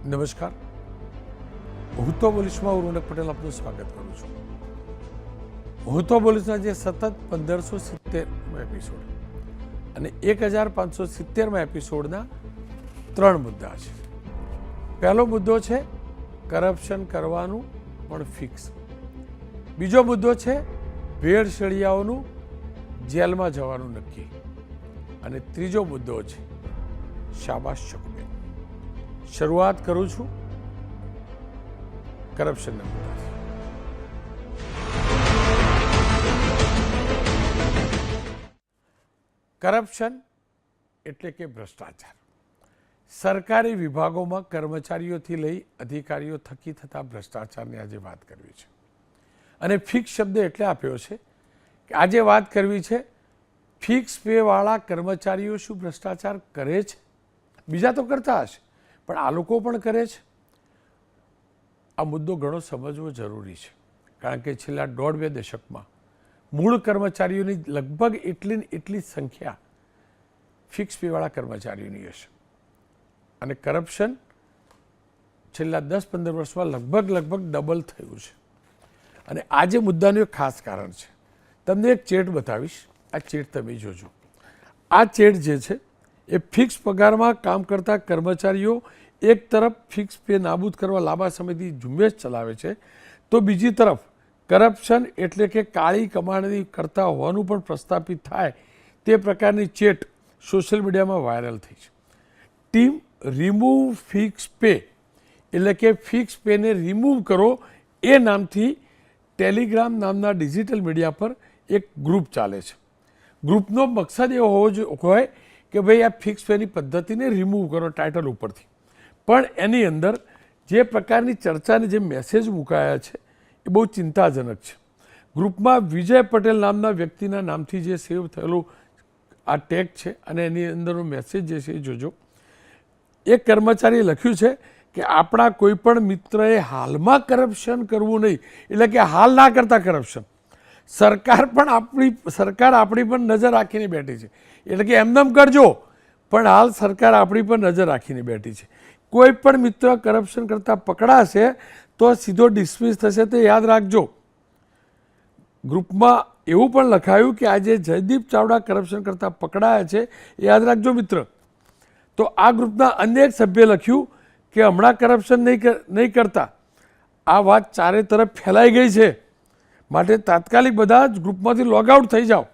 નમસ્કાર, હું તો બોલીશમાં હું રોનક પટેલ આપનું સ્વાગત કરું છું. હું તો બોલીશના જે સતત 1570 એપિસોડ અને 1570 એપિસોડના 3 મુદ્દા છે. પહેલો મુદ્દો છે કરપ્શન કરવાનું પણ ફિક્સ. બીજો મુદ્દો છે ભેળસેળિયાઓનું જેલમાં જવાનું નક્કી. અને ત્રીજો મુદ્દો છે શાબાશ શકુબેન. શરૂઆત કરું છું કરપ્શનના મુદ્દાથી. કરપ્શન એટલે કે ભ્રષ્ટાચાર. સરકારી વિભાગોમાં કર્મચારીઓથી લઈ અધિકારીઓ થકી થતા ભ્રષ્ટાચારની આજે વાત કરવી છે. અને ફિક્સ શબ્દ એટલે આપ્યો છે કે આજે વાત કરવી છે ફિક્સ પે વાળા કર્મચારીઓ શું ભ્રષ્ટાચાર કરે છે? બીજા તો કરતા હશે, પણ આ લોકો પણ કરે છે. આ મુદ્દો ઘણો સમજવો જરૂરી છે, કારણ કે છેલ્લા 1.5-2 દશકમાં મૂળ કર્મચારીઓની લગભગ એટલી સંખ્યા ફિક્સ પે વાળા કર્મચારીઓની હશે. અને કરપ્શન છેલ્લા 10-15 વર્ષમાં લગભગ ડબલ થયું છે. અને આ જે મુદ્દાનું એક ખાસ કારણ છે. તમને એક ચેટ બતાવીશ, આ ચેટ તમે જોજો. આ ચેટ જે છે એ ફિક્સ પગારમાં કામ કરતા કર્મચારીઓ એક તરફ ફિક્સ પે નાબૂદ કરવા લાંબા સમયથી ઝુંબેશ ચલાવે છે, તો બીજી તરફ કરપ્શન એટલે કે કાળી કમાણી કરતા હોવાનું પણ પ્રસ્થાપિત થાય તે પ્રકારની ચેટ સોશિયલ મીડિયામાં વાયરલ થઈ છે. ટીમ રિમૂવ ફિક્સ પે એટલે કે ફિક્સ પેને રિમૂવ કરો એ નામથી ટેલિગ્રામ નામના ડિજિટલ મીડિયા પર એક ગ્રુપ ચાલે છે. ગ્રુપનો મકસદ એવો હોય કે ભાઈ આ ફિક્સ પેની પદ્ધતિને રિમૂવ કરો ટાઇટલ ઉપરથી. પણ એની અંદર જે પ્રકારની ચર્ચાને જે મેસેજ મુકાયા છે એ બહુ ચિંતાજનક છે. ગ્રુપમાં વિજય પટેલ નામના વ્યક્તિના નામથી જે સેવ થયેલું આ ટેગ છે અને એની અંદરનો મેસેજ જે છે એ જોજો. એક કર્મચારીએ લખ્યું છે કે આપણા કોઈ પણ મિત્રએ હાલમાં કરપ્શન કરવું નહીં, એટલે કે હાલ ના કરતા કરપ્શન. સરકાર આપણી પર નજર રાખીને બેઠી છે, એટલે કે એમનેમ કરજો, પણ હાલ સરકાર આપણી પર નજર રાખીને બેઠી છે. કોઈ પણ મિત્ર કરપ્શન કરતા પકડાશે તો સીધો ડિસમિસ થશે, તે યાદ રાખજો. ગ્રુપમાં એવું પણ લખાયું કે આજે જયદીપ ચાવડા કરપ્શન કરતા પકડાયા છે, એ યાદ રાખજો મિત્ર. તો આ ગ્રુપના અન્ય એક સભ્યએ લખ્યું કે હમણાં કરપ્શન નહીં કરતા. આ વાત ચારે તરફ ફેલાઈ ગઈ છે, માટે તાત્કાલિક બધા જ ગ્રુપમાંથી લોગઆઉટ થઈ જાઓ.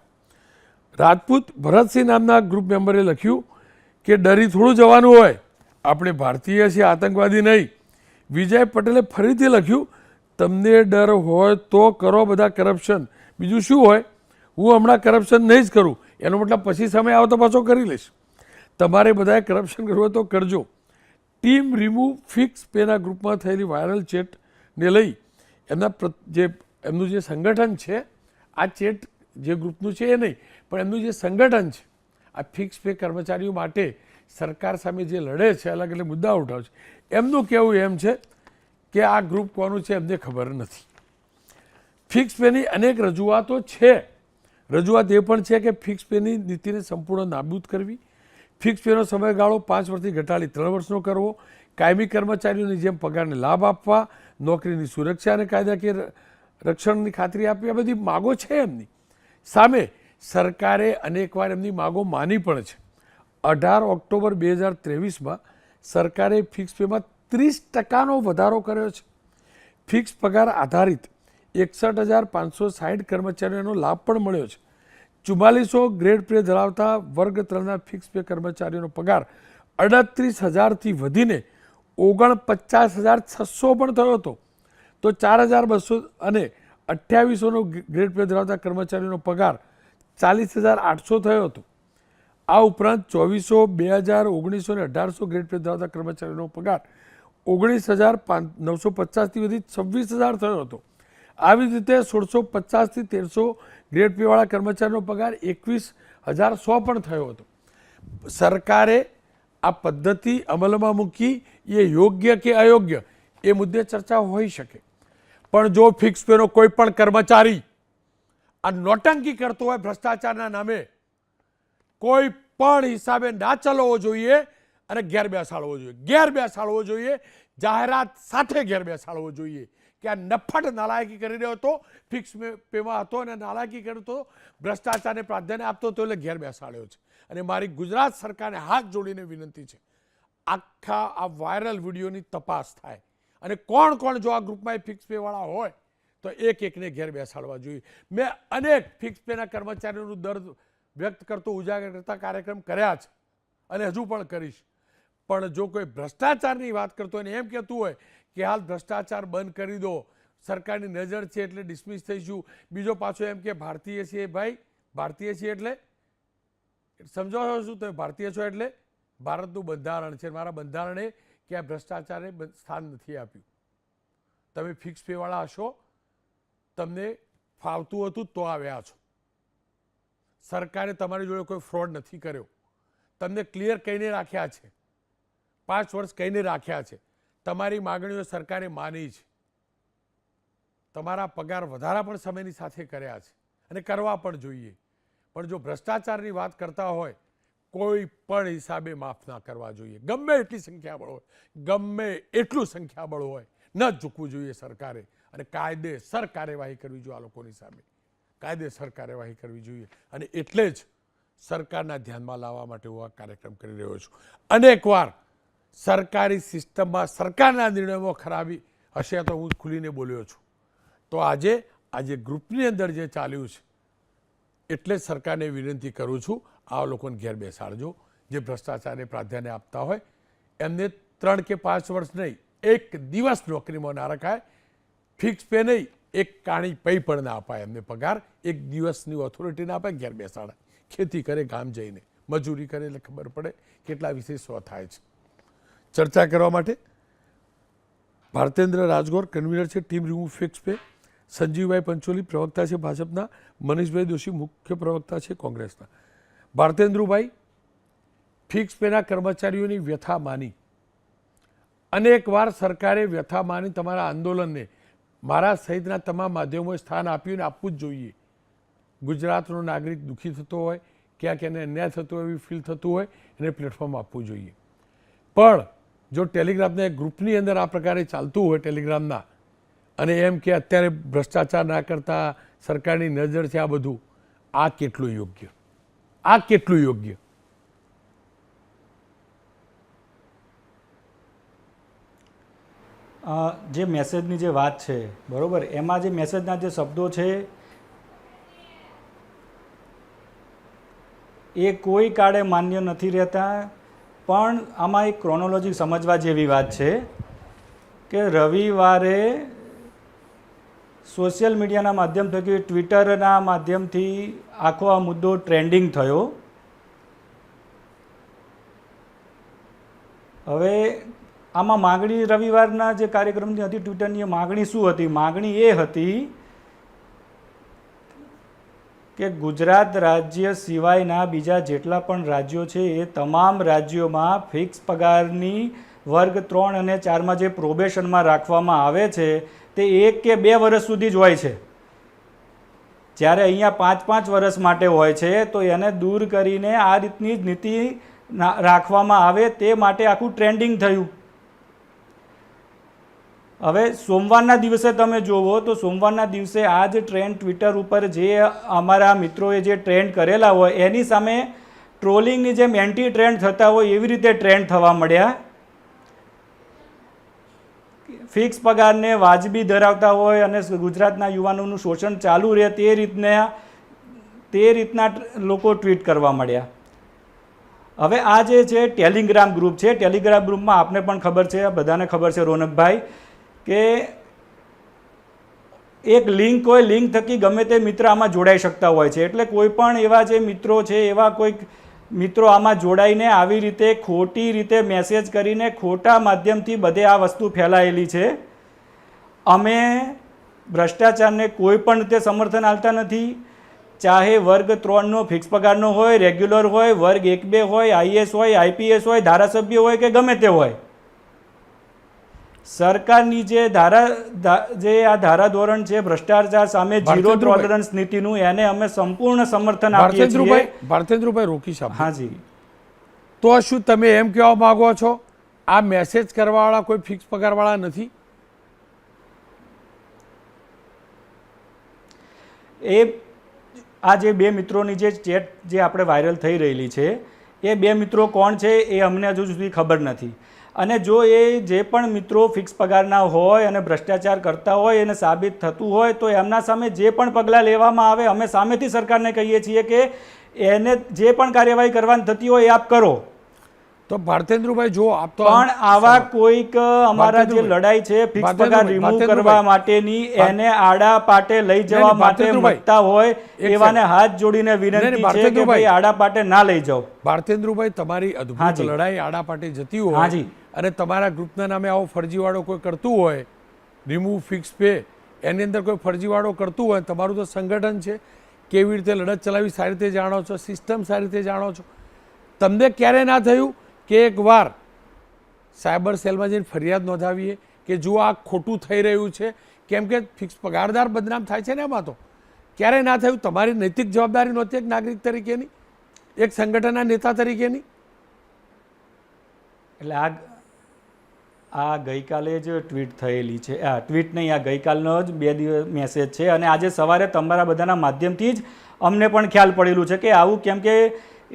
રાજપૂત ભરતસિંહ નામના ગ્રુપ મેમ્બરે લખ્યું કે ડરી થોડું જવાનું હોય, આપણે ભારતીય છીએ, આતંકવાદી નહીં. વિજય પટેલે ફરીથી લખ્યું તમને ડર હોય તો કરો બધા કરપ્શન, બીજું શું હોય, હું હમણાં કરપ્શન નહીં જ કરું, એનો મતલબ પછી સમય આવે તો પાછો કરી લઈશ. તમારે બધાએ કરપ્શન કરવું હોય તો કરજો. ટીમ રિમૂવ ફિક્સ પેના ગ્રુપમાં થયેલી વાયરલ ચેટને લઈ એમનું જે સંગઠન છે, આ ચેટ જે ગ્રુપનું છે એ નહીં, પણ એમનું જે સંગઠન છે આ ફિક્સ પે કર્મચારીઓ માટે સરકાર સામે જે લડે છે, અલગ અલગ મુદ્દા ઉઠાવે છે, એમનું કહેવું એમ છે કે આ ગ્રુપ કોનું છે એમને ખબર નથી. ફિક્સ પેની અનેક રજૂઆતો છે. રજૂઆત એ પણ છે કે ફિક્સ પેની નીતિને સંપૂર્ણ નાબૂદ કરવી, ફિક્સ પેનો સમયગાળો 5 વર્ષથી ઘટાડી 3 વર્ષનો કરવો, કાયમી કર્મચારીઓની જેમ પગારને લાભ આપવા, નોકરીની સુરક્ષા અને કાયદાકીય રક્ષણની ખાતરી આપવી, આ બધી માગો છે એમની. સામે સરકારે અનેકવાર એમની માગો માની પણ છે. 18 ઓક્ટોબર 2023માં સરકારે ફિક્સ પેમાં 30% વધારો કર્યો છે. ફિક્સ પગાર આધારિત 61,560 કર્મચારીઓનો લાભ પણ મળ્યો છે. 4400 ગ્રેડ પે ધરાવતા વર્ગ 3ના ફિક્સ પે કર્મચારીઓનો પગાર 38,000થી વધીને 49,600 પણ થયો હતો. તો 4,200 અને 2800નો ગ્રેડ પે ધરાવતા કર્મચારીઓનો પગાર 40,800 થયો હતો. આ ઉપરાંત 2400, 2000, 1900 અને 1800 ગ્રેડ પે ધરાવતા કર્મચારીઓનો પગાર 19,950થી વધી 26,000 થયો હતો. આવી જ રીતે 1650થી 1300 ગ્રેડ પે વાળા કર્મચારીનો પગાર 21,100 પણ થયો હતો. સરકારે આ પદ્ધતિ અમલમાં મૂકી એ યોગ્ય કે અયોગ્ય એ મુદ્દે ચર્ચા હોઈ શકે, પણ જો ફિક્સ પેનો કોઈ પણ કર્મચારી આ નોટંકી કરતો હોય ભ્રષ્ટાચારના નામે, કોઈ પણ હિસાબે ના ચલાવવો જોઈએ અને ઘેર બેસાડવો જોઈએ. જાહેરાત સાથે ઘેર બેસાડવો જોઈએ કે આ નફટ નાલાયકી કરી રહ્યો હતો, ફિક્સ પેમાં હતો અને નાલાયકી કરતો, ભ્રષ્ટાચારને પ્રાધાન્ય આપતો હતો, એટલે ઘેર બેસાડ્યો છે. અને મારી ગુજરાત સરકારને હાથ જોડીને વિનંતી છે, આખા આ વાયરલ વિડીયોની તપાસ થાય અને કોણ કોણ જો આ ગ્રુપમાં ફિક્સ પેવાળા હોય તો એક એકને ઘેર બેસાડવા જોઈએ. મેં અનેક ફિક્સ પેના કર્મચારીઓનું દર્દ વ્યક્ત કરતો, ઉજાગર કરતા કાર્યક્રમ કર્યા છે અને હજુ પણ કરીશ. પણ જો કોઈ ભ્રષ્ટાચારની વાત કરતો હોય ને એમ કહેતું હોય કે હાલ ભ્રષ્ટાચાર બંધ કરી દો, સરકારની નજર છે એટલે ડિસમિસ થઈશું, બીજો પાછો એમ કે ભારતીય છીએ, ભાઈ ભારતીય છીએ એટલે સમજો છો શું તમે? ભારતીય છો એટલે ભારતનું બંધારણ છે, મારા બંધારણે કે આ ભ્રષ્ટાચારને સ્થાન નથી આપ્યું. તમે ફિક્સ પેવાળા હશો, તમને ફાવતું હતું તો આવ્યા છો. સરકારે તમારી જોડે કોઈ ફ્રોડ નથી કર્યો, તમને ક્લિયર કહીને રાખ્યા છે, 5 વર્ષ કહીને રાખ્યા છે, તમારી માગણીઓ સરકારે માની છે, તમારા પગાર વધારા પણ સમયની સાથે કર્યા છે અને કરવા પણ જોઈએ. પણ જો ભ્રષ્ટાચારની વાત કરતા હોય કોઈ પણ હિસાબે માફ ના કરવા જોઈએ. ગમે એટલી સંખ્યાબળ હોય, ગમે એટલું સંખ્યાબળ હોય, ન ઝૂકવું જોઈએ સરકારે અને કાયદેસર કાર્યવાહી કરવી જોઈએ. આ લોકોની સામે કાયદેસર કાર્યવાહી કરવી જોઈએ અને એટલે જ સરકારના ધ્યાનમાં લાવવા માટે હું આ કાર્યક્રમ કરી રહ્યો છું. અનેકવાર સરકારી સિસ્ટમમાં સરકારના નિર્ણયોમાં ખરાબી હશે તો હું ખુલીને બોલ્યો છું. તો આજે ગ્રુપની અંદર જે ચાલ્યું છે એટલે સરકારને વિનંતી કરું છું, આ લોકોને ઘેર બેસાડજો. જે ભ્રષ્ટાચારને પ્રાધાન્ય આપતા હોય એમને 3 કે 5 વર્ષ નહીં, 1 દિવસ નોકરીમાં ના રખાય, ફિક્સ પે નહીં, એક કાણી પૈ પણ ના અપાય એમને પગાર, 1 દિવસની ઓથોરિટી ના અપાય, ઘેર બેસાડાય. ખેતી કરે ગામ જઈને, મજૂરી કરે એટલે ખબર પડે કેટલા વિશેષો થાય છે. ચર્ચા કરવા માટે ભારતેન્દ્ર રાજગોર કન્વીનર છે team remove fix pay, સંજીવભાઈ Pancholi પ્રવક્તા છે ભાજપના, મનીષભાઈ દોશી મુખ્ય પ્રવક્તા છે કોંગ્રેસના. ભારતેન્દ્રભાઈ, ફિક્સ પેના કર્મચારીઓની વ્યથા માની, અનેકવાર સરકારે વ્યથા માની તમારા આંદોલનને મારા સહિતના તમામ માધ્યમોએ સ્થાન આપ્યું ને આપવું જ જોઈએ. ગુજરાતનો નાગરિક દુઃખી થતો હોય, ક્યાંક એને અન્યાય થતો હોય, એવી ફીલ થતું હોય, એને પ્લેટફોર્મ આપવું જોઈએ. પણ જો ટેલિગ્રામના ગ્રુપની અંદર આ પ્રકારે ચાલતું હોય ટેલિગ્રામના, અને એમ કે અત્યારે ભ્રષ્ટાચાર ના કરતા સરકારની નજર છે, આ બધું આ કેટલું યોગ્ય? આ કેટલું યોગ્ય? જે મેસેજની જે વાત છે બરાબર, એમાં જે મેસેજના જે શબ્દો છે એ કોઈ કાળે માન્ય નથી રહેતા. પણ આમાં એક ક્રોનોલોજી સમજવા જેવી વાત છે કે રવિવારે સોશિયલ મીડિયાના માધ્યમથી કે ટ્વિટરના માધ્યમથી આખો આ મુદ્દો ટ્રેન્ડિંગ થયો. હવે આમાં માગણી રવિવારના જે કાર્યક્રમની હતી ટ્વિટરની માગણી શું હતી? માગણી એ હતી કે ગુજરાત રાજ્ય સિવાયના બીજા જેટલા પણ રાજ્યો છે એ તમામ રાજ્યોમાં ફિક્સ પગારની વર્ગ 3 અને 4માં જે પ્રોબેશનમાં રાખવામાં આવે છે તે 1 કે 2 વર્ષ સુધી જ હોય છે. જ્યારે અહીંયા 5-5 વર્ષ માટે હોય છે તો એને દૂર કરીને આ રીતની જ નીતિ રાખવામાં આવે તે માટે આખું ટ્રેન્ડિંગ થયું. હવે સોમવારના દિવસે તમે જુઓ તો સોમવારના દિવસે આ જ ટ્રેન્ડ ટ્વિટર ઉપર જે અમારા મિત્રોએ જે ટ્રેન્ડ કરેલા હોય એની સામે ટ્રોલિંગની જેમ એન્ટી ટ્રેન્ડ થતા હોય એવી રીતે ટ્રેન્ડ થવા મળ્યા. ફિક્સ પગારને વાજબી ધરાવતા હોય અને ગુજરાતના યુવાનોનું શોષણ ચાલુ રહે તે રીતના લોકો ટ્વીટ કરવા મળ્યા. હવે આ જે છે ટેલિગ્રામ ગ્રુપ છે, ટેલિગ્રામ ગ્રુપમાં આપને પણ ખબર છે, બધાને ખબર છે રોનકભાઈ, કે એક લિંક હોય, લિંક થકી ગમે તે મિત્ર આમાં જોડાઈ શકતા હોય છે. એટલે કોઈ પણ એવા જે મિત્રો છે એવા કોઈક મિત્રો આમાં જોડાઈને આવી રીતે ખોટી રીતે મેસેજ કરીને ખોટા માધ્યમથી બધે આ વસ્તુ ફેલાયેલી છે. અમે ભ્રષ્ટાચારને કોઈ પણ રીતે સમર્થન આપતા નથી. ચાહે વર્ગ 3નો ફિક્સ પગારનો હોય, રેગ્યુલર હોય, વર્ગ 1-2 હોય, આઈએસ હોય, આઈપીએસ હોય, ધારાસભ્ય હોય કે ગમે તે હોય, સરકારની જે આ ધારાધોરણ છે ભ્રષ્ટાચાર સામે ઝીરો ટોલરન્સ નીતિનું, એને અમે સંપૂર્ણ સમર્થન આપીએ છીએ. ભારતેન્દ્રભાઈ રોકી સાહેબ, હાજી, તો શું તમે એમ કહેવા માંગો છો આ મેસેજ કરવાવાળા કોઈ ફિક્સ પગારવાળા નથી? એ આ જે બે મિત્રોની જે ચેટ જે આપણે વાયરલ થઈ રહેલી છે એ બે મિત્રો કોણ છે એ અમને હજુ સુધી ખબર નથી. અને જો એ જે પણ મિત્રો ફિક્સ પગારના હોય અને ભ્રષ્ટાચાર કરતા હોય એને સાબિત થતું હોય તો એમના સામે જે પણ પગલાં લેવામાં આવે અમે સામેથી સરકારને કહીએ છીએ કે એને જે પણ કાર્યવાહી કરવાની થતી હોય એ આપ કરો. તો ભારતેન્દ્રભાઈ જો આપ તો પણ આવા કોઈક અમારા જે લડાઈ છે ફિક્સ પગાર રિમૂવ કરવા માટેની એને આડા પાટે લઈ જવા માટે મતતા હોય એવાને હાથ જોડીને વિનંતી છે કે ભાઈ આડા પાટે ના લઈ જાઓ. ભારતેન્દ્રભાઈ તમારી અદ્ભુત લડાઈ આડા પાટે જતી હોય અને તમારા ગ્રુપના નામે આવો ફરજીવાળો કોઈ કરતું હોય, રિમૂવ ફિક્સ પે એની અંદર કોઈ ફરજીવાળો કરતું હોય, તમારું તો સંગઠન છે, કેવી રીતે લડત ચલાવી સારી રીતે જાણો છો, સિસ્ટમ સારી રીતે જાણો છો. તમને ક્યારે ના થયું કે એકવાર સાયબર સેલમાં જઈને ફરિયાદ નોંધાવીએ કે જો આ ખોટું થઈ રહ્યું છે? કેમ કે ફિક્સ પગારદાર બદનામ થાય છે ને એમાં. તો ક્યારે ના થયું? તમારી નૈતિક જવાબદારી નહોતી એક નાગરિક તરીકેની, એક સંગઠનના નેતા તરીકેની? એટલે આ ગઈકાલે જ ટ્વીટ થયેલી છે, આ ટ્વીટ નહીં, આ ગઈકાલનો જ 2 દિવસ મેસેજ છે અને આજે સવારે તમારા બધાના માધ્યમથી જ અમને પણ ખ્યાલ પડેલું છે કે આવું, કેમ કે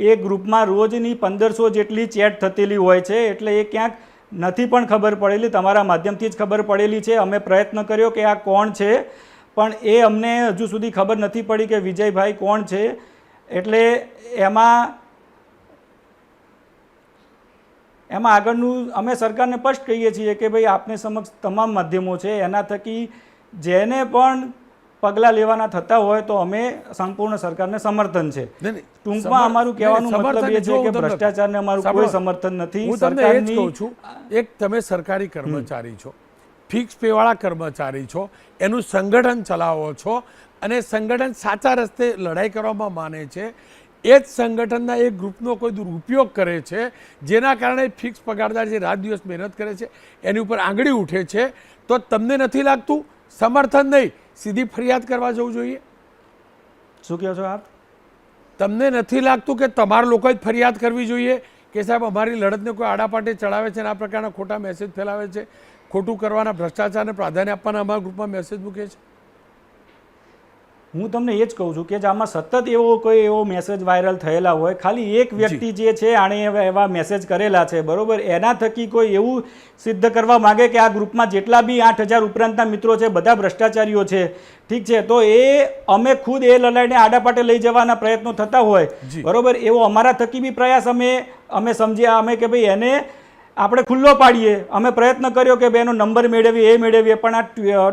એ ગ્રુપમાં રોજની 1500 જેટલી ચેટ થયેલી હોય છે એટલે એ ક્યાંક નથી પણ ખબર પડેલી, તમારા માધ્યમથી જ ખબર પડેલી છે. અમે પ્રયત્ન કર્યો કે આ કોણ છે પણ એ અમને હજુ સુધી ખબર નથી પડી કે વિજયભાઈ કોણ છે. એટલે એમાં આગળનું અમે સરકારને સ્પષ્ટ કહીએ છીએ કે ભાઈ આપને સમક્ષ તમામ માધ્યમો છે, એના થકી જેને પણ પગલાં લેવાના થતા હોય તો અમે સંપૂર્ણ સરકારને સમર્થન છે. ટૂંકમાં અમારું કહેવાનું મતલબ એ છે કે ભ્રષ્ટાચારને અમારું કોઈ સમર્થન નથી. હું તમને એ જ કહું છું, એક તમે સરકારી કર્મચારી છો, ફિક્સ પે વાળા કર્મચારી છો, એનું સંગઠન ચલાવો છો અને સંગઠન સાચા રસ્તે લડાઈ કરવામાં માને છે. એ જ સંગઠનના એક ગ્રુપનો કોઈ દુરુપયોગ કરે છે જેના કારણે ફિક્સ પગારદાર જે રાત દિવસ મહેનત કરે છે એની ઉપર આંગળી ઉઠે છે, તો તમને નથી લાગતું સમર્થન નહીં, સીધી ફરિયાદ કરવા જવું જોઈએ? શું કહો છો આપ? તમને નથી લાગતું કે તમારા લોકોએ જ ફરિયાદ કરવી જોઈએ કે સાહેબ અમારી લડતને કોઈ આડાપાટે ચડાવે છે અને આ પ્રકારના ખોટા મેસેજ ફેલાવે છે, ખોટું કરવાના, ભ્રષ્ટાચારને પ્રાધાન્ય આપવાના અમારા ગ્રુપમાં મેસેજ મૂકે છે? હું તમને એ જ કહું છું કે આમાં સતત એવો મેસેજ વાયરલ થયેલા હોય, ખાલી એક વ્યક્તિ જે છે આણે એવા મેસેજ કરેલા છે, બરોબર, એના થકી કોઈ એવું સિદ્ધ કરવા માગે કે આ ગ્રુપમાં જેટલા બી 8000 ઉપરાંતના મિત્રો છે બધા ભ્રષ્ટાચારીઓ છે, ઠીક છે, તો એ અમે ખુદ એ લડાઈને આડાપાટે લઈ જવાના પ્રયત્નો થતા હોય, બરોબર, એવો અમારા થકી બી પ્રયાસ અમે સમજ્યા અમે કે ભાઈ એને આપણે ખુલ્લો પાડીએ. અમે પ્રયત્ન કર્યો કે ભાઈ એનો નંબર મેળવીએ પણ આ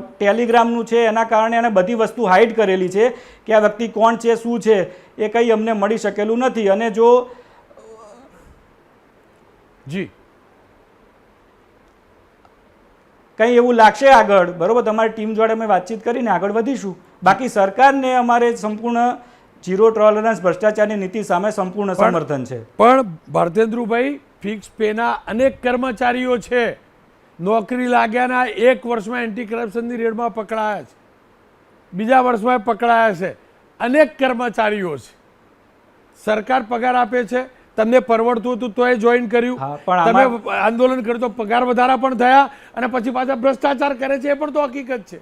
ટેલિગ્રામનું છે એના કારણે એને બધી વસ્તુ હાઇડ કરેલી છે કે આ વ્યક્તિ કોણ છે, શું છે, એ કંઈ અમને મળી શકેલું નથી. અને જો કંઈ એવું લાગશે આગળ, બરોબર, તમારી ટીમ જોડે અમે વાતચીત કરીને આગળ વધીશું. બાકી સરકારને અમારે સંપૂર્ણ ઝીરો ટોલરન્સ ભ્રષ્ટાચારની નીતિ સામે સંપૂર્ણ સમર્થન છે. પણ ભારતેન્દ્રભાઈ, ફિક્સ પેના અનેક કર્મચારીઓ છે, નોકરી લાગ્યાના 1 વર્ષમાં એન્ટી કરપ્શનની રેડમાં પકડાયા છે, બીજા વર્ષમાં પકડાયા છે, અનેક કર્મચારીઓ છે. સરકાર પગાર આપે છે, તમને પરવડતું હતું તો એ જોઈન કર્યું, તમે આંદોલન કર્યું તો પગાર વધારા પણ થયા અને પછી પાછા ભ્રષ્ટાચાર કરે છે, એ પણ તો હકીકત છે.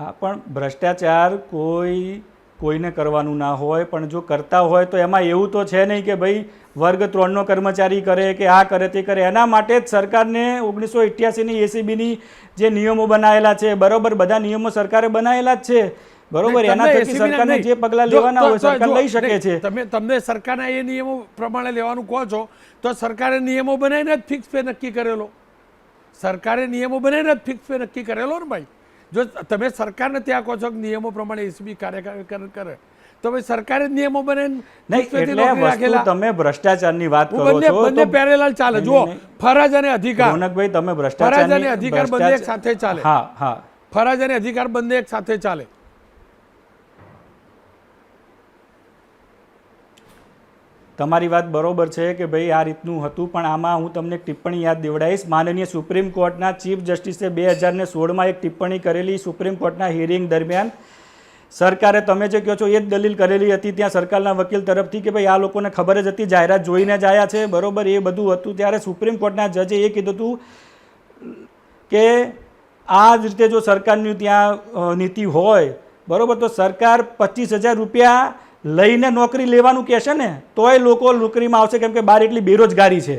હા, પણ ભ્રષ્ટાચાર કોઈને કરવાનું ના હોય, પણ જો કરતા હોય તો એમાં એવું તો છે નહીં કે ભાઈ વર્ગ 3નો કર્મચારી કરે કે આ કરે તે કરે. એના માટે જ સરકારને 1988ની એસીબીની જે નિયમો બનાવેલા છે, બરોબર, બધા નિયમો સરકારે બનાવેલા જ છે, બરોબર, એના થકી સરકારને જે પગલાં લેવાના હોય સરકાર લઈ શકે છે. તમને સરકારના એ નિયમો પ્રમાણે લેવાનું કહો છો તો સરકારે નિયમો બનાવીને જ ફિક્સ પે નક્કી કરેલો, સરકારે નિયમો બનાવીને જ ફિક્સ પે નક્કી કરેલો ને ભાઈ. જો તમે સરકારને ત્યાં કહો છો કે નિયમો પ્રમાણે એસીબી કાર્ય કરે તો ભાઈ સરકારે નિયમો બનાવીને તમે ભ્રષ્ટાચારની વાત કરો છો, બંને પેરેલલ ચાલે. જુઓ, ફરજ અને અધિકાર, રોનકભાઈ, તમે ફરજ અને અધિકાર બંને એક સાથે ચાલે. હા હા, ફરજ અને અધિકાર બંને એક સાથે ચાલે. તમારી વાત બરોબર છે કે ભાઈ આ રીતનું હતું, પણ આમાં હું તમને ટિપ્પણી યાદ દેવડાવીશ. માનનીય સુપ્રીમ કોર્ટના ચીફ જસ્ટિસે 2016માં એક ટિપ્પણી કરેલી સુપ્રીમ કોર્ટના હિયરિંગ દરમિયાન સરકારે તમે જે કહો છો એ જ દલીલ કરેલી હતી ત્યાં સરકારના વકીલ તરફથી કે ભાઈ આ લોકોને ખબર જ હતી, જાહેરાત જોઈને જ આવ્યા છે, બરોબર, એ બધું હતું. ત્યારે સુપ્રીમ કોર્ટના જજે એ કીધું હતું કે આ જ રીતે જો સરકારની ત્યાં નીતિ હોય, બરોબર, તો સરકાર 25,000 રૂપિયા લઈને નોકરી લેવાનું કહેશે ને તોય લોકો નોકરીમાં આવશે, કેમ કે બહાર એટલી બેરોજગારી છે.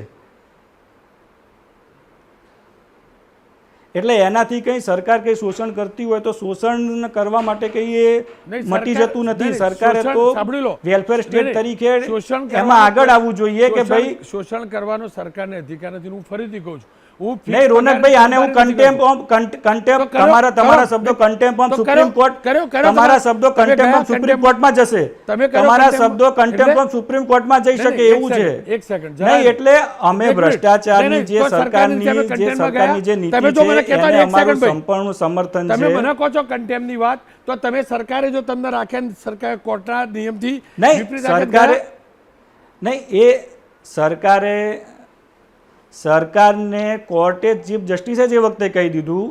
એટલે એનાથી કંઈ સરકાર કંઈ શોષણ કરતી હોય તો શોષણ કરવા માટે કંઈ એ મટી જતું નથી. સરકારે તો વેલફેર સ્ટેટ તરીકે એમાં આગળ આવવું જોઈએ કે ભાઈ શોષણ કરવાનો સરકારને અધિકાર નથી. હું ફરીથી કહું છું, નહીં રોનકભાઈ, આને હું કન્ટેમ્પ તમારા શબ્દો કન્ટેમ્પ ઓફ સુપ્રીમ કોર્ટ, તમારા શબ્દો કન્ટેમ્પ ઓફ સુપ્રીમ કોર્ટમાં જશે, તમારા શબ્દો કન્ટેમ્પ ઓફ સુપ્રીમ કોર્ટમાં જઈ શકે એવું છે. એક સેકન્ડ નહીં, એટલે અમે ભ્રષ્ટાચારની જે સરકારની જે નીતિ છે એને અમારું સંપૂર્ણ સમર્થન છે. તમે મને કહો છો કન્ટેમ્પની વાત, તો તમે સરકારે જો તમને રાખ્યા સરકાર કોર્ટના નિયમથી નહીં, સરકારે નહીં, એ સરકારને કોર્ટે ચીફ જસ્ટિસે જે વખતે કહી દીધું,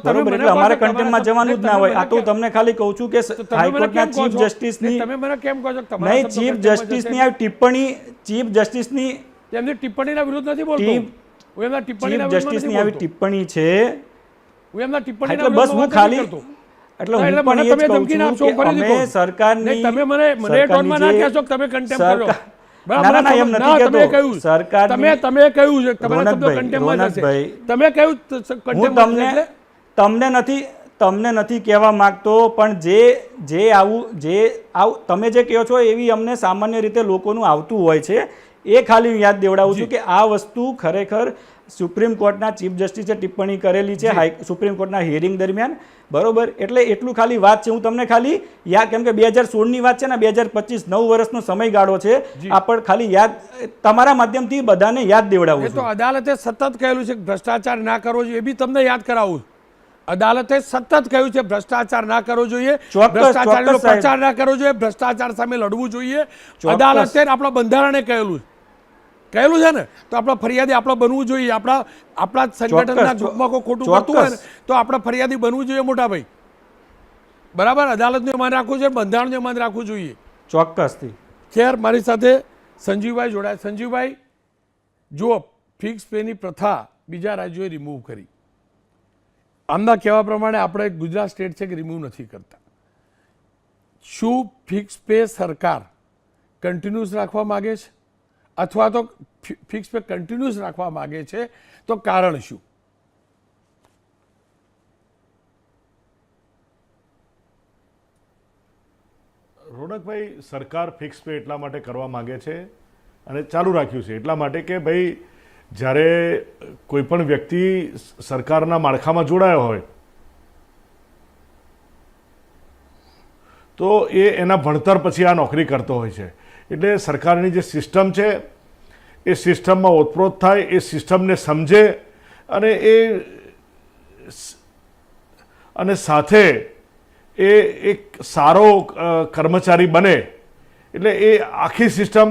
બરોબર, એટલે અમારે કન્ટેમ્પમાં જવાનું જ ના હોય. આ તો હું તમને ખાલી કહું છું કે હાઈકોર્ટના ચીફ જસ્ટિસની, તમે મને કેમ કહો છો નહીં, ચીફ જસ્ટિસની આ ટિપ્પણી, ચીફ જસ્ટિસની એમની ટિપ્પણીના વિરુદ્ધ નથી બોલતો, હું એમના ટિપ્પણીના ચીફ જસ્ટિસની આવી ટિપ્પણી છે, હું એમના ટિપ્પણીના એટલે બસ હું ખાલી, એટલે હું પણ એ જ કહું છું કે અમે સરકારની, તમે મને ટોનમાં ના કહેશો કે તમે કન્ટેમ્પ કરો. ના ના, એમ નથી કહેતો. સરકાર તમે કહ્યું છે તમારા શબ્દો કન્ટેમ્પમાં જશે. તમે કહ્યું કન્ટેમ્પમાં, તમને નથી કહેવા માંગતો, પણ જે આવું તમે જે કહો છો એવી અમને સામાન્ય રીતે લોકોનું આવતું હોય છે, એ ખાલી હું યાદ દેવડાવું છું કે આ વસ્તુ ખરેખર સુપ્રીમ કોર્ટના ચીફ જસ્ટિસે ટિપ્પણી કરેલી છે સુપ્રીમ કોર્ટના હિયરિંગ દરમિયાન, બરોબર. એટલે એટલું ખાલી વાત છે. હું તમને ખાલી યાદ, કેમ કે 2016ની વાત છે ને, 2025 9 વર્ષનો સમયગાળો છે, આ પણ ખાલી યાદ તમારા માધ્યમથી બધાને યાદ દેવડાવું છું. તો અદાલતે સતત કહેલું છે કે ભ્રષ્ટાચાર ના કરવો જોઈએ, એ બી તમને યાદ કરાવું. અદાલતે સતત કહ્યું છે ભ્રષ્ટાચાર ના કરવો જોઈએ, ભ્રષ્ટાચારનો પ્રચાર ના કરવો જોઈએ, ભ્રષ્ટાચાર સામે લડવું જોઈએ. અદાલતે આપણા બંધારણે કહેલું છે ને, તો આપણા ફરિયાદી આપણે બનવું જોઈએ. આપણા સંગઠનના ગ્રુપમાં કોઈ ખોટું કરતું હોય ને તો આપણે ફરિયાદી બનવું જોઈએ મોટા ભાઈ, બરાબર. અદાલતનું માન રાખવું જોઈએ, બંધારણનું માન રાખવું જોઈએ. ચોક્કસથી. ખેર, મારી સાથે સંજીવભાઈ જોડાયા. સંજીવભાઈ, જુઓ, ફિક્સ પેની પ્રથા બીજા રાજ્યોએ રિમૂવ કરી, આમના કહેવા પ્રમાણે આપણે ગુજરાત સ્ટેટ છે કે રિમૂવ નથી કરતા. શું ફિક્સ પે સરકાર કન્ટિન્યુઅસ રાખવા માગે છે, અથવા તો ફિક્સ પે કન્ટિન્યુઅસ રાખવા માગે છે તો કારણ શું? રોનકભાઈ, સરકાર ફિક્સ પે એટલા માટે કરવા માગે છે અને ચાલુ રાખ્યું છે એટલા માટે કે ભાઈ જ્યારે કોઈ પણ વ્યક્તિ સરકારના માળખામાં જોડાયો હોય તો એ એના ભણતર પછી આ નોકરી કરતો હોય છે. એટલે સરકારની જે સિસ્ટમ છે એ સિસ્ટમમાં ઓતપ્રોત થાય, એ સિસ્ટમને સમજે અને સાથે એ એક સારો કર્મચારી બને. એટલે એ આખી સિસ્ટમ,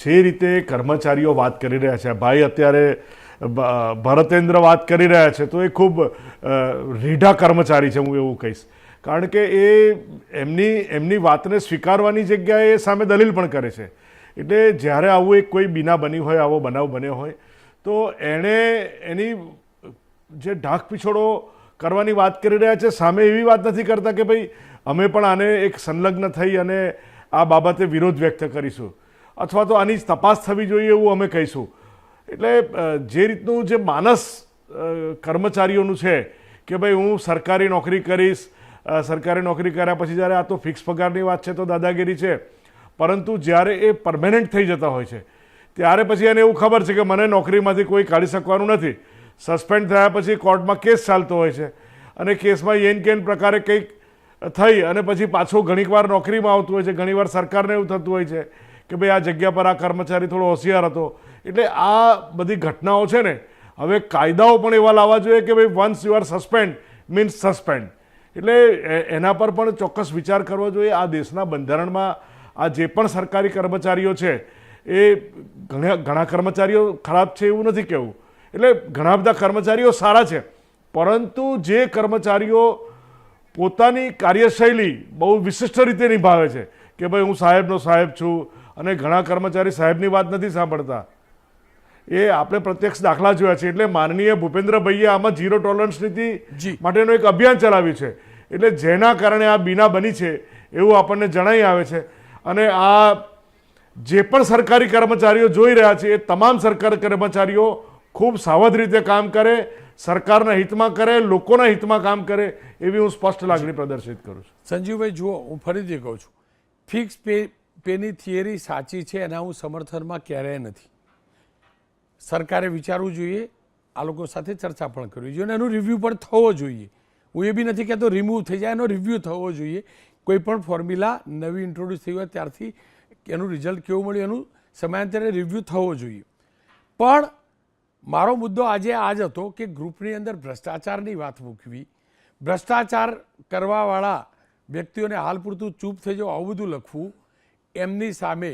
જે રીતે કર્મચારીઓ વાત કરી રહ્યા છે, ભાઈ અત્યારે ભરતેન્દ્ર વાત કરી રહ્યા છે, તો એ ખૂબ રીઢા કર્મચારી છે, હું એવું કહીશ. કારણ કે એ એમની વાતને સ્વીકારવાની જગ્યાએ સામે દલીલ પણ કરે છે. એટલે જ્યારે આવું એક કોઈ બીના બની હોય, આવો બનાવ બન્યો હોય, તો એણે એની જે ઢાક પીછોડો કરવાની વાત કરી રહ્યા છે, સામે એવી વાત નથી કરતા કે ભાઈ અમે પણ આને એક સંલગ્ન થઈ અને આ બાબતે વિરોધ વ્યક્ત કરીશું, અથવા તો આની તપાસ થવી જોઈએ એવું અમે કહીશું. એટલે જે રીતનું જે માનસ કર્મચારીઓનું છે કે ભાઈ હું સરકારી નોકરી કરીશ, સરકારી નોકરી કર્યા પછી જ્યારે આ તો ફિક્સ પગારની વાત છે તો દાદાગીરી છે, પરંતુ જ્યારે એ પરમેનન્ટ થઈ જતા હોય છે ત્યારે પછી એને એવું ખબર છે કે મને નોકરીમાંથી કોઈ કાઢી શકવાનું નથી. સસ્પેન્ડ થયા પછી કોર્ટમાં કેસ ચાલતો હોય છે અને કેસમાં યેન કેન પ્રકારે કંઈક થઈ અને પછી પાછો ઘણીવાર નોકરીમાં આવતું હોય છે. ઘણીવાર સરકારને એવું થતું હોય છે કે ભાઈ આ જગ્યા પર આ કર્મચારી થોડો હોશિયાર હતો. એટલે આ બધી ઘટનાઓ છે ને, હવે કાયદાઓ પણ એવા લાવવા જોઈએ કે ભાઈ once you are suspend means suspend. એટલે એના પર પણ ચોક્કસ વિચાર કરવો જોઈએ. આ દેશના બંધારણમાં આ જે પણ સરકારી કર્મચારીઓ છે એ ઘણા કર્મચારીઓ ખરાબ છે એવું નથી કહેવું. એટલે ઘણા બધા કર્મચારીઓ સારા છે, પરંતુ જે કર્મચારીઓ પોતાની કાર્યશૈલી બહુ વિશિષ્ટ રીતે નિભાવે છે કે ભાઈ હું સાહેબનો સાહેબ છું, અને ઘણા કર્મચારી સાહેબની વાત નથી સાંભળતા. એ આપણે પ્રત્યક્ષ દાખલા જોયા છે. એટલે માનનીય ભૂપેન્દ્રભાઈએ આમાં ઝીરો ટોલરન્સ નીતિ માટેનું એક અભિયાન ચલાવ્યું છે. એટલે જેના કારણે આ બીના બની છે એવું આપણને જણાઈ આવે છે. અને આ જે પણ સરકારી કર્મચારીઓ જોઈ રહ્યા છે એ તમામ સરકારી કર્મચારીઓ ખૂબ સાવધ રીતે કામ કરે, સરકારના હિતમાં કરે, લોકોના હિતમાં કામ કરે એવી હું સ્પષ્ટ લાગણી પ્રદર્શિત કરું છું. સંજીવભાઈ જુઓ, હું ફરીથી કહું છું, ફિક્સ પેની થિયરી સાચી છે, એના હું સમર્થનમાં ક્યારેય નથી. સરકારે વિચારવું જોઈએ, આ લોકો સાથે ચર્ચા પણ કરવી જોઈએ, અને એનું રિવ્યૂ પણ થવો જોઈએ. હું એ બી નથી કહેતો રિમૂવ થઈ જાય, એનો રિવ્યૂ થવો જોઈએ. કોઈ પણ ફોર્મ્યુલા નવી ઇન્ટ્રોડ્યુસ થઈ હોય ત્યારથી એનું રિઝલ્ટ કેવું મળ્યું એનું સમયાંતરે રિવ્યૂ થવો જોઈએ. પણ મારો મુદ્દો આજે આ જ હતો કે ગ્રુપની અંદર ભ્રષ્ટાચારની વાત મૂકવી, ભ્રષ્ટાચાર કરવાવાળા વ્યક્તિઓને હાલ પૂરતું ચૂપ થઈ જવું, આવું બધું લખવું, એમની સામે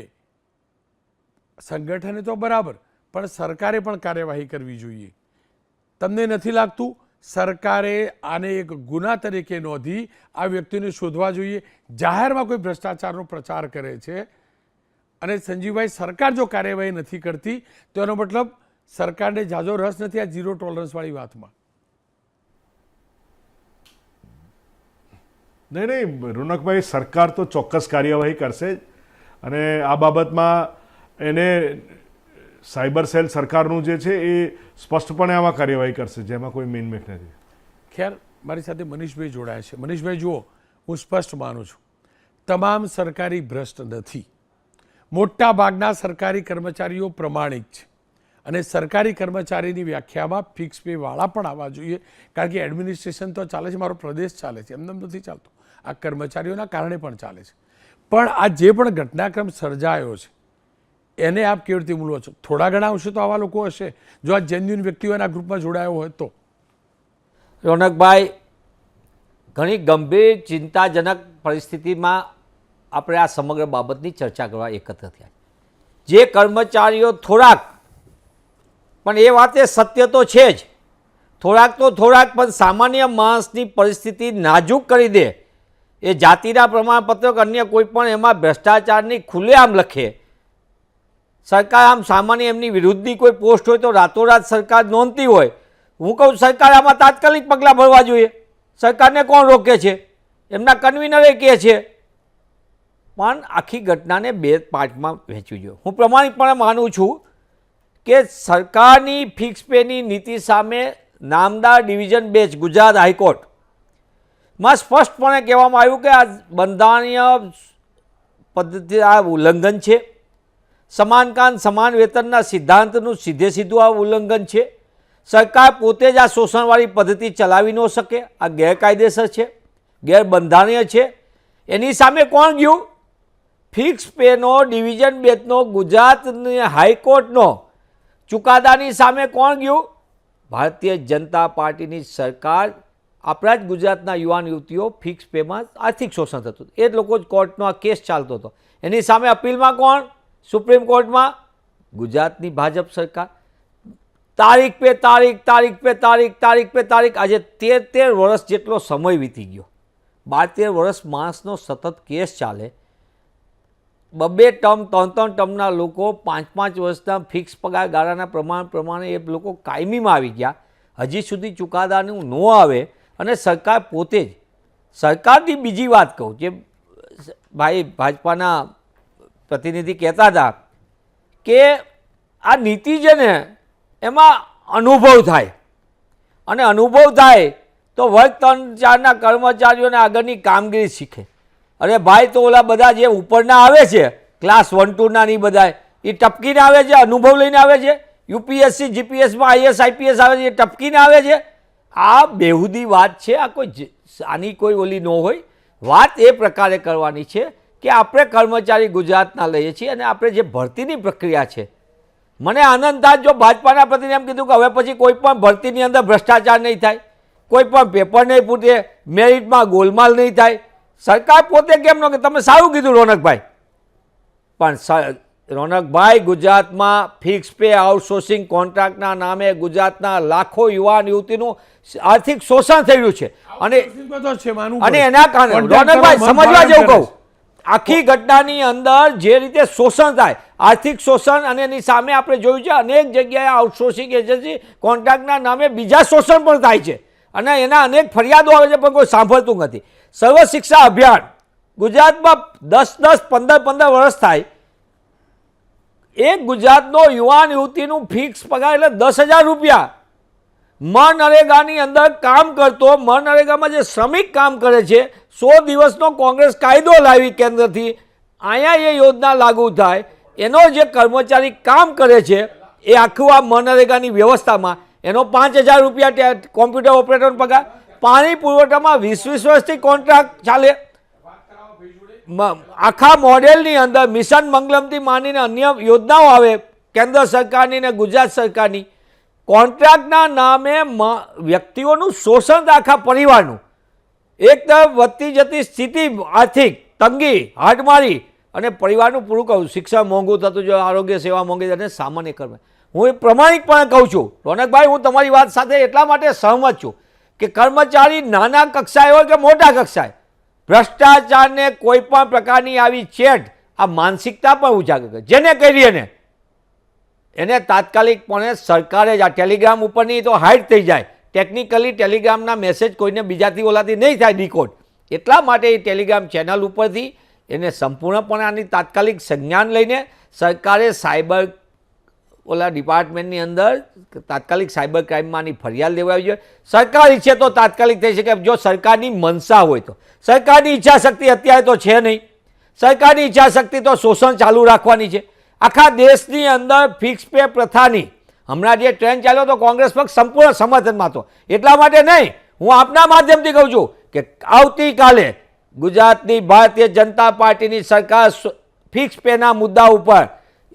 સંગઠને તો બરાબર પણ સરકારે પણ કાર્યવાહી કરવી જોઈએ. તમને નથી લાગતું સરકારે આને એક ગુના તરીકે નોંધી આ વ્યક્તિને શોધવા જોઈએ? જાહેરમાં કોઈ ભ્રષ્ટાચારનો પ્રચાર કરે છે અને સંજીવભાઈ સરકાર જો કાર્યવાહી નથી કરતી તો એનો મતલબ સરકારને જાજો રસ નથી આ ઝીરો ટોલરન્સવાળી વાતમાં. નહીં, રોનકભાઈ, સરકાર તો ચોક્કસ કાર્યવાહી કરશે જ. અને આ બાબતમાં એને સાયબર સેલ સરકારનું જે છે એ સ્પષ્ટપણે આમાં કાર્યવાહી કરશે, જેમાં કોઈ મીનમેક નથી. ખેર, મારી સાથે મનીષભાઈ જોડાયા છે. મનીષભાઈ જુઓ, હું સ્પષ્ટ માનું છું તમામ સરકારી ભ્રષ્ટ નથી. મોટા ભાગના સરકારી કર્મચારીઓ પ્રમાણિક છે અને સરકારી કર્મચારીની વ્યાખ્યામાં ફિક્સ પે વાળા પણ આવવા જોઈએ, કારણ કે એડમિનિસ્ટ્રેશન તો ચાલે છે, મારો પ્રદેશ ચાલે છે, એમને નથી ચાલતું, આ કર્મચારીઓના કારણે પણ ચાલે છે. પણ આ જે પણ ઘટનાક્રમ સર્જાયો છે એને આપ કેવી રીતે મૂલો છો? થોડા ઘણા અંશે તો આવા લોકો હશે જો આ જેન્યુઇન વ્યક્તિઓ એના ગ્રુપમાં જોડાયો હોય તો. રોનકભાઈ, ઘણી ગંભીર ચિંતાજનક પરિસ્થિતિમાં આપણે આ સમગ્ર બાબતની ચર્ચા કરવા એકત્ર થયા. જે કર્મચારીઓ થોડાક, પણ એ વાતે સત્ય તો છે જ, થોડાક તો થોડાક પણ સામાન્ય માણસની પરિસ્થિતિ નાજુક કરી દે, એ જાતિના પ્રમાણપત્રો કે અન્ય કોઈ પણ એમાં ભ્રષ્ટાચારની ખુલ્લેઆમ લખે, સરકાર આમ સામાન્ય એમની વિરુદ્ધની કોઈ પોસ્ટ હોય તો રાતોરાત સરકાર નોંધતી હોય. હું કહું સરકાર આમાં તાત્કાલિક પગલાં ભરવા જોઈએ. સરકારને કોણ રોકે છે? એમના કન્વીનરે કહે છે. પણ આખી ઘટનાને બે પાર્ટમાં વહેંચવી જોઈએ. હું પ્રમાણિકપણે માનું છું કે સરકારની ફિક્સ પેની નીતિ સામે નામદાર ડિવિઝન બેન્ચ ગુજરાત હાઈકોર્ટમાં સ્પષ્ટપણે કહેવામાં આવ્યું કે આ બંધારણીય પદ્ધતિ આ ઉલ્લંઘન છે. સમાન કામ સમાન વેતનના સિદ્ધાંતનું સીધે સીધું આ ઉલ્લંઘન છે. સરકાર પોતે જ આ શોષણવાળી પદ્ધતિ ચલાવી ન શકે, આ ગેરકાયદેસર છે, ગેરબંધારણીય છે. એની સામે કોણ ગયું? ફિક્સ પેનો ડિવિઝન બેન્ચનો ગુજરાતની હાઈકોર્ટનો ચુકાદાની સામે કોણ ગયું? ભારતીય જનતા પાર્ટીની સરકાર. આપણા જ ગુજરાતના યુવાન યુવતીઓ ફિક્સ પેમાં આર્થિક શોષણ થતું, એ જ લોકો જ કોર્ટનો આ કેસ ચાલતો હતો. એની સામે અપીલમાં કોણ? સુપ્રીમ કોર્ટમાં ગુજરાતની ભાજપ સરકાર. તારીખ પે તારીખ, તારીખ પે તારીખ, તારીખ પે તારીખ, આજે 13 વર્ષ જેટલો સમય વીતી ગયો. 12 વર્ષ માણસનો સતત કેસ ચાલે. 2 ટર્મ 3 ટર્મના લોકો 5 વર્ષના ફિક્સ પગાર ગાળાના પ્રમાણે એ લોકો કાયમીમાં આવી ગયા. હજી સુધી ચુકાદાનું ન આવે અને સરકાર પોતે જ. સરકારની બીજી વાત કહું, જે ભાઈ ભાજપાના પ્રતિનિધિ કહેતા હતા કે આ નીતિ છે ને એમાં અનુભવ થાય, અને અનુભવ થાય તો વર્ગ 3-4ના કર્મચારીઓને આગળની કામગીરી શીખે. અરે ભાઈ, તો ઓલા બધા જે ઉપરના આવે છે ક્લાસ 1, 2ના નહીં, બધા એ ટપકીને આવે છે, અનુભવ લઈને આવે છે. યુપીએસસી જીપીએસમાં આઈએસ આઈપીએસ આવે છે, એ ટપકીને આવે છે. આ બેહુદી વાત છે. આ કોઈ આની કોઈ ઓલી ન હોય. વાત એ પ્રકારે કરવાની છે કે આપણે કર્મચારી ગુજરાતના લઈએ છીએ અને આપણે જે ભરતીની પ્રક્રિયા છે, મને આનંદ થાય જો ભાજપાના પ્રતિનિધિ એમ કીધું કે હવે પછી કોઈ પણ ભરતીની અંદર ભ્રષ્ટાચાર નહીં થાય, કોઈ પણ પેપર નહીં ફૂટે, મેરિટમાં ગોલમાલ નહીં થાય. સરકાર પોતે કેમ ન કે? તમે સારું કીધું રોનકભાઈ, પણ રોનકભાઈ, ગુજરાતમાં ફિક્સ પે આઉટસોર્સિંગ કોન્ટ્રાક્ટના નામે ગુજરાતના લાખો યુવાન યુવતીનું આર્થિક શોષણ થઈ રહ્યું છે અને એના કારણે રોનકભાઈ સમજવા જેવું કહું, આખી ઘટનાની અંદર જે રીતે શોષણ થાય, આર્થિક શોષણ, અને એની સામે આપણે જોયું છે અનેક જગ્યાએ આઉટસોર્સિંગ એજન્સી કોન્ટ્રાક્ટના નામે બીજા શોષણ પણ થાય છે અને એના અનેક ફરિયાદો આવે છે પણ કોઈ સાંભળતું નથી. સર્વ શિક્ષા અભિયાન ગુજરાતમાં 10-15 વર્ષ થાય, એક ગુજરાતનો યુવાન યુવતીનું ફિક્સ પગાર એટલે 10,000 રૂપિયા. મનરેગાની અંદર કામ કરતો, મનરેગામાં જે શ્રમિક કામ કરે છે, 100 દિવસનો કોંગ્રેસ કાયદો લાવી કેન્દ્રથી, અહીંયા એ યોજના લાગુ થાય, એનો જે કર્મચારી કામ કરે છે એ આખું આ મનરેગાની વ્યવસ્થામાં એનો 5,000 રૂપિયા કોમ્પ્યુટર ઓપરેટરનો પગાર. પાણી પુરવઠામાં 20 વર્ષથી કોન્ટ્રાક્ટ ચાલે. આખા મોડેલની અંદર મિશન મંગલમથી માંડીને અન્ય યોજનાઓ આવે કેન્દ્ર સરકારની ને ગુજરાત સરકારની, કોન્ટ્રાક્ટના નામે વ્યક્તિઓનું શોષણ થાય, આખા પરિવારનું. એક તરફ વધતી જતી સ્થિતિ, આર્થિક તંગી, હાડમારી, અને પરિવારનું પૂરું કહું, શિક્ષણ મોંઘું થતું જો, આરોગ્ય સેવા મોંઘી અને સામાન્ય કર્મ. હું એ પ્રમાણિકપણે કહું છું રોનકભાઈ, હું તમારી વાત સાથે એટલા માટે સહમત છું કે કર્મચારી નાના કક્ષાએ હોય કે મોટા કક્ષાએ, ભ્રષ્ટાચારને કોઈ પણ પ્રકારની આવી ચેટ, આ માનસિકતા પણ ઉજાગર કરે. જેને કરીએ એને તાત્કાલિકપણે સરકારે જ આ ટેલિગ્રામ ઉપરની તો હાઇડ થઈ જાય. ટેકનિકલી ટેલિગ્રામના મેસેજ કોઈને બીજાથી ઓલાથી નહીં થાય ડીકોડ, એટલા માટે એ ટેલિગ્રામ ચેનલ ઉપરથી એને સંપૂર્ણપણે આની તાત્કાલિક સંજ્ઞાન લઈને સરકારે સાયબર ઓલા ડિપાર્ટમેન્ટની અંદર તાત્કાલિક સાયબર ક્રાઇમમાંની ફરિયાદ લેવાવી જોઈએ. સરકાર ઈચ્છે તો તાત્કાલિક થઈ શકે, જો સરકારની મનસા હોય તો. સરકારની ઈચ્છા શક્તિ અત્યારે તો છે નહીં. સરકારની ઈચ્છા શક્તિ તો શોષણ ચાલુ રાખવાની છે. આખા દેશની અંદર ફિક્સ પે પ્રથાની હમણાં જે ટ્રેન્ડ ચાલ્યો તો કોંગ્રેસ પક્ષ સંપૂર્ણ સમર્થનમાં હતો. એટલા માટે નહીં, હું આપના માધ્યમથી કહું છું કે આવતીકાલે ગુજરાતની ભારતીય જનતા પાર્ટીની સરકાર ફિક્સ પેના મુદ્દા ઉપર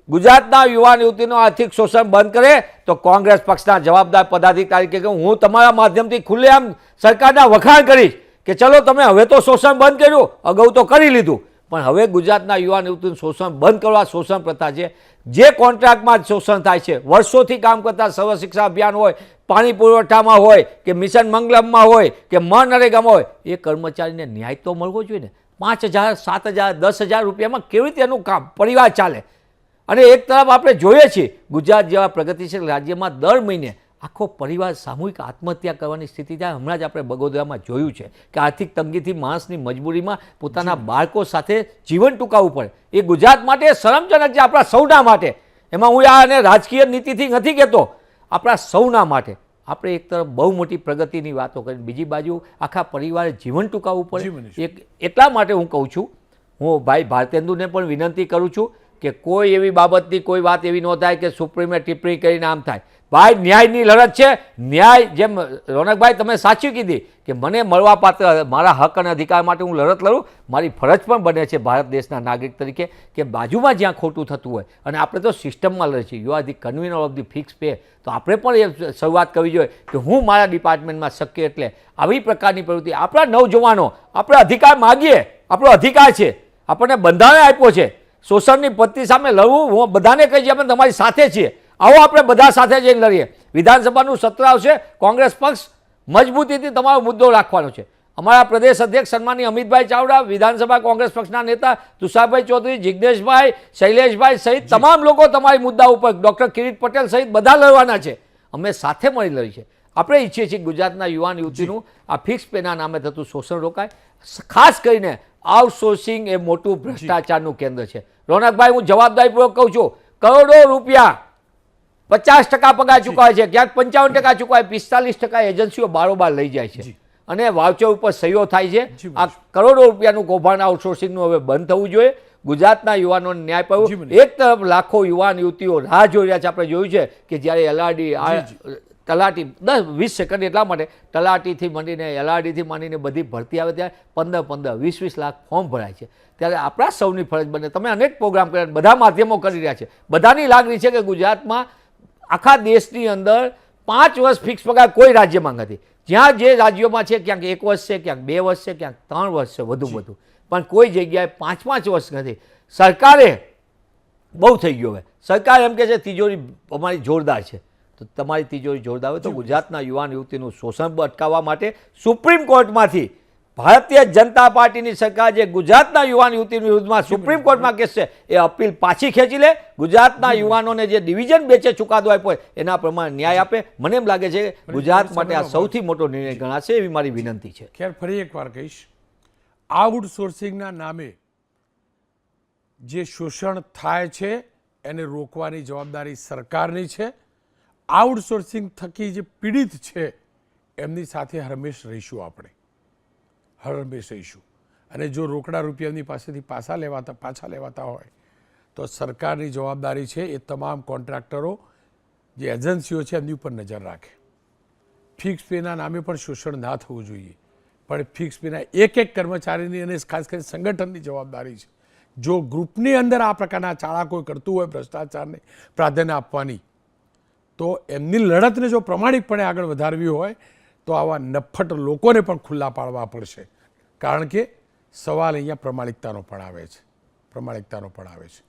ગુજરાતના યુવાન યુવતીનું આર્થિક શોષણ બંધ કરે તો કોંગ્રેસ પક્ષના જવાબદાર પદાધિકારી કે હું તમારા માધ્યમથી ખુલ્લેઆમ સરકારના વખાણ કરીશ કે ચલો તમે હવે તો શોષણ બંધ કર્યું, અગાઉ તો કરી લીધું, પણ હવે ગુજરાતના યુવાન યુવતીનું શોષણ બંધ કરવા શોષણ પ્રથા છે. જે કોન્ટ્રાક્ટમાં શોષણ થાય છે, વર્ષોથી કામ કરતા સર્વ શિક્ષા અભિયાન હોય, પાણી પુરવઠામાં હોય કે મિશન મંગલમમાં હોય કે મનરેગામાં હોય, એ કર્મચારીને ન્યાય તો મળવો જોઈએ ને. 5,000, 7,000, 10,000 રૂપિયામાં કેવી રીતે એનું કામ પરિવાર ચાલે? અને એક તરફ આપણે જોઈએ છીએ ગુજરાત જેવા પ્રગતિશીલ રાજ્યમાં દર મહિને આખો પરિવાર સામૂહિક આત્મહત્યા કરવાની સ્થિતિ થાય. હમણાં જ આપણે બગોદરામાં જોયું છે કે આર્થિક તંગીથી માણસની મજબૂરીમાં પોતાના બાળકો સાથે જીવન ટૂંકાવવું પડે. એ ગુજરાત માટે શરમજનક છે, આપણા સૌના માટે. એમાં હું આને રાજકીય નીતિથી નથી કહેતો, આપણા સૌના માટે. આપણે એક તરફ બહુ મોટી પ્રગતિની વાતો કરી, બીજી બાજુ આખા પરિવારે જીવન ટૂંકાવવું પડે. એટલા માટે હું કહું છું, હું ભાઈ ભારતેન્દુને પણ વિનંતી કરું છું કે કોઈ એવી બાબતની કોઈ વાત એવી ન થાય કે સુપ્રીમે ટિપ્પણી કરીને આમ થાય. ભાઈ ન્યાયની લડત છે. ન્યાય, જેમ રોનકભાઈ તમે સાચું કીધી કે મને મળવા પાત્ર મારા હક અને અધિકાર માટે હું લડત લડું, મારી ફરજ પણ બને છે ભારત દેશના નાગરિક તરીકે કે બાજુમાં જ્યાં ખોટું થતું હોય, અને આપણે તો સિસ્ટમમાં લડીએ છીએ. You are the convener of the fix pay, તો આપણે પણ એ શરૂઆત કરવી જોઈએ કે હું મારા ડિપાર્ટમેન્ટમાં શક્ય એટલે આવી પ્રકારની પ્રવૃત્તિ, આપણા નવજવાનો આપણે અધિકાર માગીએ, આપણો અધિકાર છે, આપણને બંધારણે આપ્યો છે. શોષણની પદ્ધતિ સામે લડવું, હું બધાને કહી છીએ અમે તમારી સાથે છીએ, આવો આપણે બધા સાથે જઈને લડીએ. વિધાનસભાનું સત્ર આવશે, કોંગ્રેસ પક્ષ મજબૂતીથી તમારો મુદ્દો રાખવાનો છે. અમારા પ્રદેશ અધ્યક્ષ સન્માનીય અમિતભાઈ ચાવડા, વિધાનસભા કોંગ્રેસ પક્ષના નેતા તુષારભાઈ ચૌધરી, જિજ્ઞેશભાઈ, શૈલેષભાઈ સહિત તમામ લોકો તમારી મુદ્દા ઉપર, ડૉક્ટર કિરીટ પટેલ સહિત બધા લડવાના છે. અમે સાથે મળી લડી છે. આપણે ઈચ્છીએ છીએ ગુજરાતના યુવાન યુવતીનું આ ફિક્સ પેના નામે થતું શોષણ રોકાય. ખાસ કરીને આઉટસોર્સિંગ એ મોટું ભ્રષ્ટાચારનું કેન્દ્ર છે. રોનકભાઈ, હું જવાબદારીપૂર્વક કહું છું, કરોડો રૂપિયા 50% પગાર ચૂકવાય છે, ક્યાંક 55% ચૂકવાય, 45% એજન્સીઓ બારોબાર લઈ જાય છે અને વાઉચર ઉપર સહીઓ થાય છે. આ કરોડો રૂપિયાનું કૌભાંડ આઉટસોર્સિંગનું હવે બંધ થવું જોઈએ. ગુજરાતના યુવાનોને ન્યાય પામવો. એક તરફ લાખો યુવાન યુવતીઓ રાહ જોઈ રહ્યા છે. આપણે જોયું છે કે જ્યારે એલઆરડી તલાટી 10-20 સેકન્ડ એટલા માટે તલાટીથી માંડીને એલઆરડીથી માંડીને બધી ભરતી આવે ત્યારે 15-15, 20-20 લાખ ફોર્મ ભરાય છે. ત્યારે આપણા સૌની ફરજ બને. તમે અનેક પ્રોગ્રામ કર્યા, બધા માધ્યમો કરી રહ્યા છે, બધાની લાગણી છે કે ગુજરાતમાં આખા દેશની અંદર 5 વર્ષ ફિક્સ પગાર કોઈ રાજ્યમાં નથી. જ્યાં જે રાજ્યોમાં છે ક્યાંક 1 વર્ષ છે, ક્યાંક 2 વર્ષ છે, ક્યાંક 3 વર્ષ છે, વધુ, પણ કોઈ જગ્યાએ 5-5 વર્ષ નથી. સરકારે બહુ થઈ ગયો હવે. સરકાર એમ કહે છે તિજોરી અમારી જોરદાર છે, તો તમારી તિજોરી જોરદાર હોય તો ગુજરાતના યુવાન યુવતીનું શોષણ અટકાવવા માટે સુપ્રીમ કોર્ટમાંથી ભારતીય જનતા પાર્ટીની સરકાર જે ગુજરાતના યુવાન યુવતીની વિરુદ્ધમાં સુપ્રીમ કોર્ટમાં કેસ છે એ અપીલ પાછી ખેંચી લે, ગુજરાતના યુવાનોને જે ડિવિઝન બેચે ચુકાદો આપ્યો હોય એના પ્રમાણે ન્યાય આપે. મને એમ લાગે છે કે ગુજરાત માટે આ સૌથી મોટો નિર્ણય ગણાશે એવી મારી વિનંતી છે. ખેર ફરી એકવાર કહીશ, આઉટસોર્સિંગના નામે જે શોષણ થાય છે એને રોકવાની જવાબદારી સરકારની છે. આઉટસોર્સિંગ થકી જે પીડિત છે એમની સાથે હરમેશ રહીશું, આપણે હરમેશ રહીશું. અને જો રોકડા રૂપિયા એમની પાસેથી પાછા લેવાતા હોય તો સરકારની જવાબદારી છે એ તમામ કોન્ટ્રાક્ટરો જે એજન્સીઓ છે એમની ઉપર નજર રાખે. ફિક્સ પેના નામે પણ શોષણ ના થવું જોઈએ, પણ ફિક્સ પેના એક કર્મચારીની અને ખાસ કરીને સંગઠનની જવાબદારી છે. જો ગ્રુપની અંદર આ પ્રકારના ચાળા કોઈ કરતું હોય ભ્રષ્ટાચારને પ્રાધાન્ય આપવાની, તો એમની લડતને જો પ્રમાણિકપણે આગળ વધારવી હોય તો આવા નફ્ફટ લોકોને પણ ખુલ્લા પાડવા પડશે. કારણ કે સવાલ અહીંયા પ્રમાણિકતાનો પણ આવે છે.